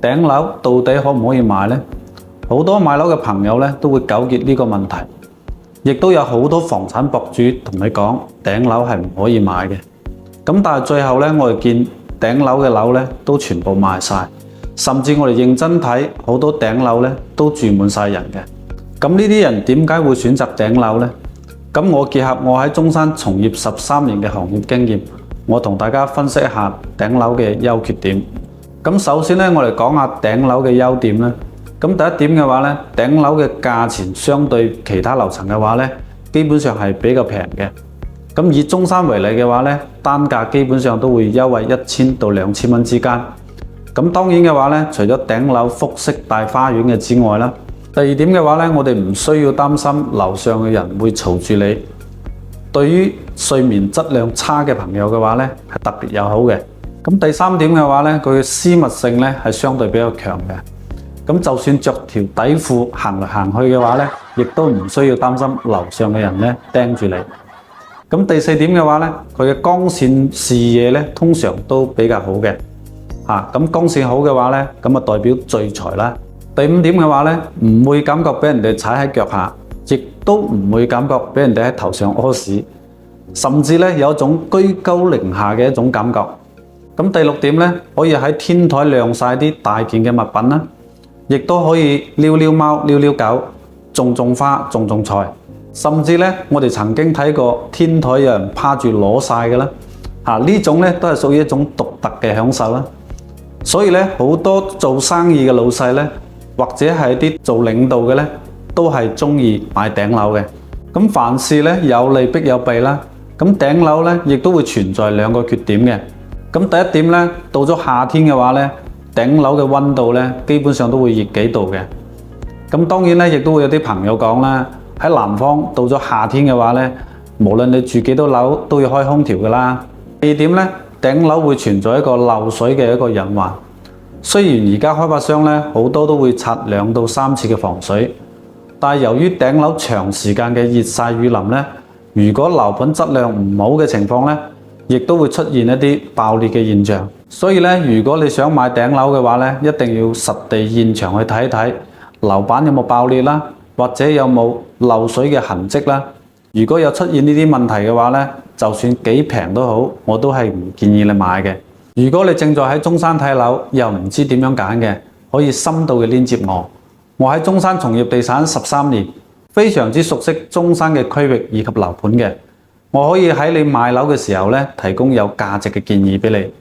頂樓到底可唔可以買呢？好多買樓嘅朋友咧都會糾結呢個問題，亦都有好多房產博主同你講頂樓係唔可以買嘅。咁但係最後咧，我哋見頂樓嘅樓咧都全部賣晒，甚至我哋認真睇好多頂樓咧都住滿晒人嘅。咁呢啲人點解會選擇頂樓呢？咁我結合我喺中山從業13年嘅行業經驗，我同大家分析一下頂樓嘅優缺點。咁首先咧，我哋講下頂樓嘅優點咧。咁第一點嘅話咧，頂樓嘅價錢相對其他樓層嘅話咧，基本上係比較平嘅。咁以中山為例嘅話咧，單價基本上都會優惠1000到2000蚊之間。咁當然嘅話咧，除咗頂樓複式大花園嘅之外啦，第二點嘅話咧，我哋唔需要擔心樓上嘅人會嘈住你。對於睡眠質量差嘅朋友嘅話咧，係特別友好嘅。咁第三點嘅話咧，佢嘅私密性咧係相對比較強嘅。咁就算着條底褲行嚟行去嘅話咧，亦都唔需要擔心樓上嘅人咧盯住你。咁第四點嘅話咧，佢嘅光線視野咧通常都比較好嘅。咁光線好嘅話咧，咁啊代表聚財啦。第五點嘅話咧，唔會感覺俾人哋踩喺腳下，亦都唔會感覺俾人哋喺頭上屙屎，甚至咧有一種居高臨下嘅一種感覺。咁第六點咧，可以喺天台晾晒啲大件嘅物品啦，亦都可以遛遛貓、遛遛狗、種花、種菜，甚至咧我哋曾經睇過天台有人趴住攞晒嘅啦。呢種咧都係屬於一種獨特嘅享受啦。所以咧好多做生意嘅老細咧，或者係啲做領導嘅咧，都係中意買頂樓嘅。咁凡事咧有利必有弊啦。咁頂樓咧亦都會存在兩個缺點嘅。咁第一點咧，到咗夏天嘅話咧，頂樓嘅溫度咧基本上都會熱幾度嘅。咁當然咧，亦都會有啲朋友講啦，喺南方到咗夏天嘅話咧，無論你住幾多樓都要開空調㗎啦。第二點咧，頂樓會存在一個漏水嘅一個隱患。雖然而家開發商咧好多都會刷2到3次嘅防水，但係由於頂樓長時間嘅熱曬雨淋咧，如果樓盤質量唔好嘅情況咧，亦都會出現一啲爆裂嘅現象。所以咧，如果你想買頂樓嘅話咧，一定要實地現場去睇睇樓板有冇爆裂啦，或者有冇漏水嘅痕跡啦。如果有出現呢啲問題嘅話咧，就算幾平都好，我都係唔建議你買嘅。如果你正在喺中山睇樓，又唔知點樣揀嘅，可以深度嘅連接我。我喺中山從業地產13年，非常之熟悉中山嘅區域以及樓盤嘅。我可以喺你買樓嘅時候咧，提供有價值嘅建議俾你。